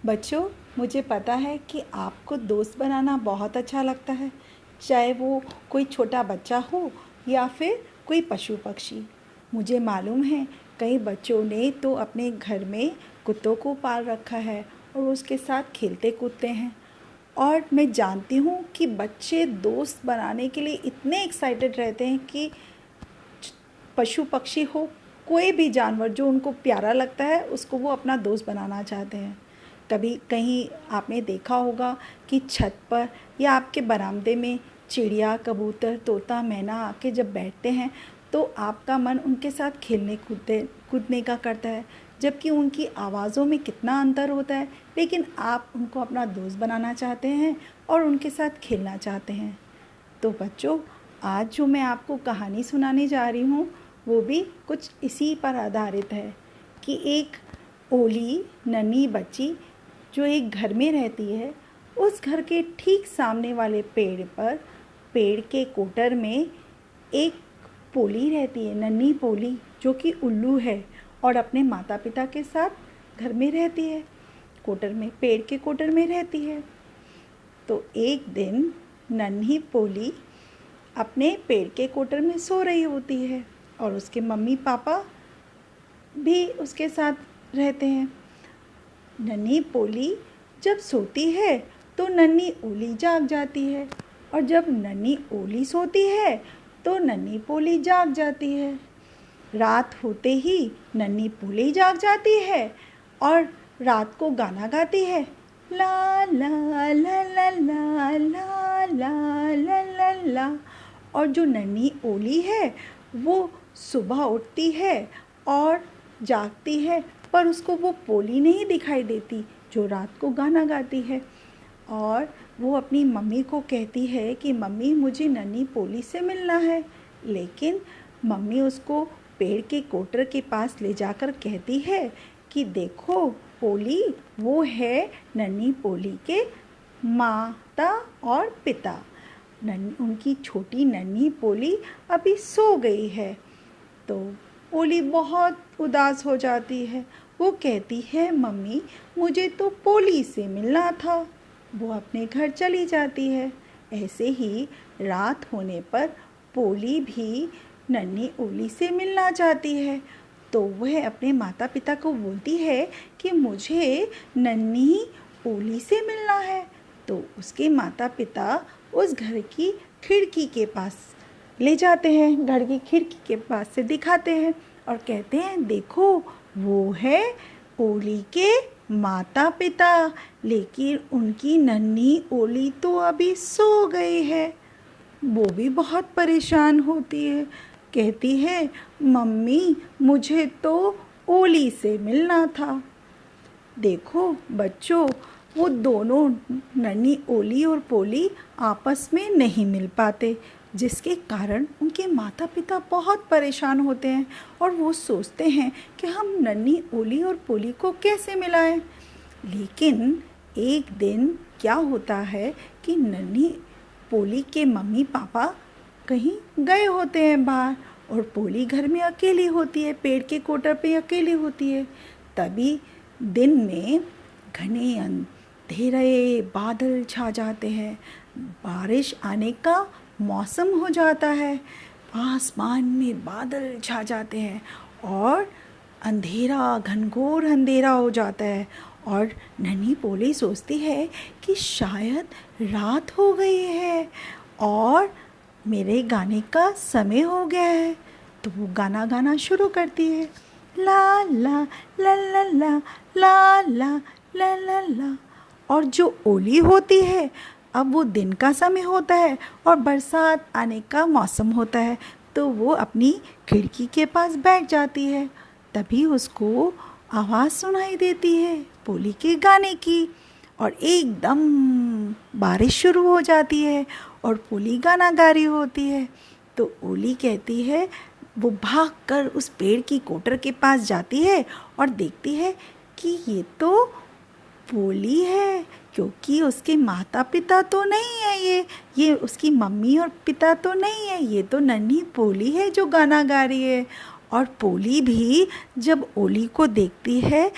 बच्चों, मुझे पता है कि आपको दोस्त बनाना बहुत अच्छा लगता है, चाहे वो कोई छोटा बच्चा हो या फिर कोई पशु पक्षी। मुझे मालूम है कई बच्चों ने तो अपने घर में कुत्तों को पाल रखा है और उसके साथ खेलते कूदते हैं। और मैं जानती हूँ कि बच्चे दोस्त बनाने के लिए इतने एक्साइटेड रहते हैं कि पशु पक्षी हो, कोई भी जानवर जो उनको प्यारा लगता है उसको वो अपना दोस्त बनाना चाहते हैं। कभी कहीं आपने देखा होगा कि छत पर या आपके बरामदे में चिड़िया, कबूतर, तोता, मैना आके जब बैठते हैं तो आपका मन उनके साथ खेलने कूदने का करता है, जबकि उनकी आवाज़ों में कितना अंतर होता है, लेकिन आप उनको अपना दोस्त बनाना चाहते हैं और उनके साथ खेलना चाहते हैं। तो बच्चों, आज जो मैं आपको कहानी सुनाने जा रही हूँ वो भी कुछ इसी पर आधारित है कि एक ओली नन्ही बच्ची जो एक घर में रहती है, उस घर के ठीक सामने वाले पेड़ के कोटर में एक पोली रहती है, नन्ही पोली जो कि उल्लू है और अपने माता पिता के साथ घर में रहती है, पेड़ के कोटर में रहती है। तो एक दिन नन्ही पोली अपने पेड़ के कोटर में सो रही होती है और उसके मम्मी पापा भी उसके साथ रहते हैं। नन्ही पोली जब सोती है तो नन्ही ओली जाग जाती है, और जब नन्ही ओली सोती है तो नन्ही पोली जाग जाती है। रात होते ही नन्ही पोली जाग जाती है और रात को गाना गाती है, ला ला ला ला ला ला ला ला ला ला। और जो नन्ही ओली है वो सुबह उठती है और जागती है, पर उसको वो पोली नहीं दिखाई देती जो रात को गाना गाती है। और वो अपनी मम्मी को कहती है कि मम्मी, मुझे नन्ही पोली से मिलना है। लेकिन मम्मी उसको पेड़ के कोटर के पास ले जाकर कहती है कि देखो पोली, वो है नन्ही पोली के माता और पिता। उनकी छोटी नन्ही पोली अभी सो गई है। तो पोली बहुत उदास हो जाती है। वो कहती है, मम्मी, मुझे तो पोली से मिलना था। वो अपने घर चली जाती है। ऐसे ही रात होने पर पोली भी नन्ही ओली से मिलना चाहती है। तो वह अपने माता पिता को बोलती है कि मुझे नन्ही ओली से मिलना है। तो उसके माता पिता उस घर की खिड़की के पास ले जाते हैं, घर की खिड़की के पास से दिखाते हैं और कहते हैं, देखो वो है ओली के माता पिता, लेकिन उनकी नन्ही ओली तो अभी सो गई है। वो भी बहुत परेशान होती है, कहती है, मम्मी, मुझे तो ओली से मिलना था। देखो बच्चों, वो दोनों नन्ही ओली और पोली आपस में नहीं मिल पाते, जिसके कारण उनके माता पिता बहुत परेशान होते हैं और वो सोचते हैं कि हम नन्ही ओली और पोली को कैसे मिलाएं। लेकिन एक दिन क्या होता है कि नन्ही पोली के मम्मी पापा कहीं गए होते हैं बाहर और पोली घर में अकेली होती है, पेड़ के कोटर पे अकेली होती है। तभी दिन में घने अंधेरे बादल छा जाते हैं, बारिश आने का मौसम हो जाता है, आसमान में बादल छा जाते हैं और अंधेरा, घनघोर अंधेरा हो जाता है। और नन्ही पोली सोचती है कि शायद रात हो गई है और मेरे गाने का समय हो गया है। तो वो गाना गाना शुरू करती है, ला ला ला ला ला ला ला ला ला ला। और जो ओली होती है, अब वो दिन का समय होता है और बरसात आने का मौसम होता है, तो वो अपनी खिड़की के पास बैठ जाती है। तभी उसको आवाज़ सुनाई देती है पोली के गाने की, और एकदम बारिश शुरू हो जाती है और पोली गाना गा रही होती है। तो ओली कहती है, वो भागकर उस पेड़ की कोटर के पास जाती है और देखती है कि ये तो पोली है, क्योंकि उसके माता पिता तो नहीं है, ये उसकी मम्मी और पिता तो नहीं है, ये तो नन्ही पोली है जो गाना गा रही है। और पोली भी जब ओली को देखती है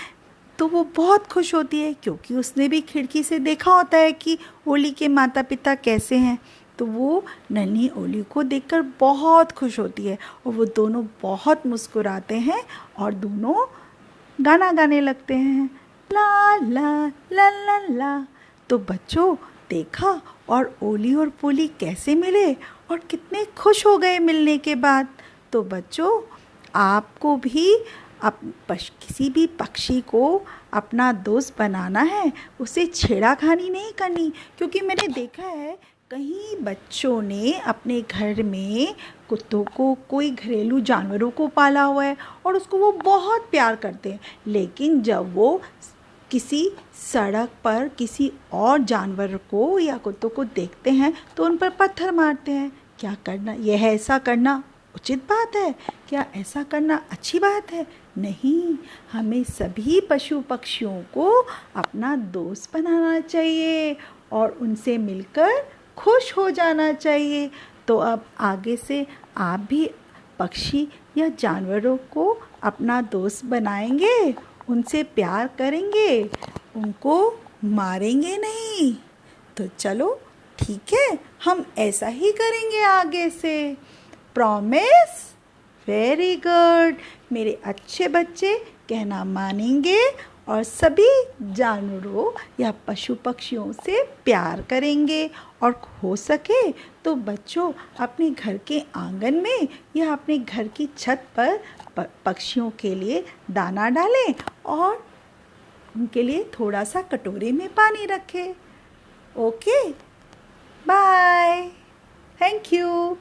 तो वो बहुत खुश होती है क्योंकि उसने भी खिड़की से देखा होता है कि ओली के माता पिता कैसे हैं। तो वो नन्ही ओली को देखकर बहुत खुश होती है और वो दोनों बहुत मुस्कुराते हैं और दोनों गाना गाने लगते हैं, ला ला ला ला ला। तो बच्चों देखा और ओली और पोली कैसे मिले और कितने खुश हो गए मिलने के बाद। तो बच्चों आपको भी किसी भी पक्षी को अपना दोस्त बनाना है, उसे छेड़ाखानी नहीं करनी, क्योंकि मैंने देखा है कई बच्चों ने अपने घर में कुत्तों को, कोई घरेलू जानवरों को पाला हुआ है और उसको वो बहुत प्यार करते हैं, लेकिन जब वो किसी सड़क पर किसी और जानवर को या कुत्तों को देखते हैं तो उन पर पत्थर मारते हैं। क्या करना, यह ऐसा करना उचित बात है? क्या ऐसा करना अच्छी बात है? नहीं, हमें सभी पशु पक्षियों को अपना दोस्त बनाना चाहिए और उनसे मिलकर खुश हो जाना चाहिए। तो अब आगे से आप भी पक्षी या जानवरों को अपना दोस्त बनाएंगे, उनसे प्यार करेंगे, उनको मारेंगे नहीं। तो चलो ठीक है, हम ऐसा ही करेंगे आगे से। प्रॉमिस? Very good. मेरे अच्छे बच्चे कहना मानेंगे और सभी जानवरों या पशु पक्षियों से प्यार करेंगे और हो सके तो बच्चों अपने घर के आंगन में या अपने घर की छत पर पक्षियों के लिए दाना डालें और उनके लिए थोड़ा सा कटोरे में पानी रखें। Okay, bye, thank you.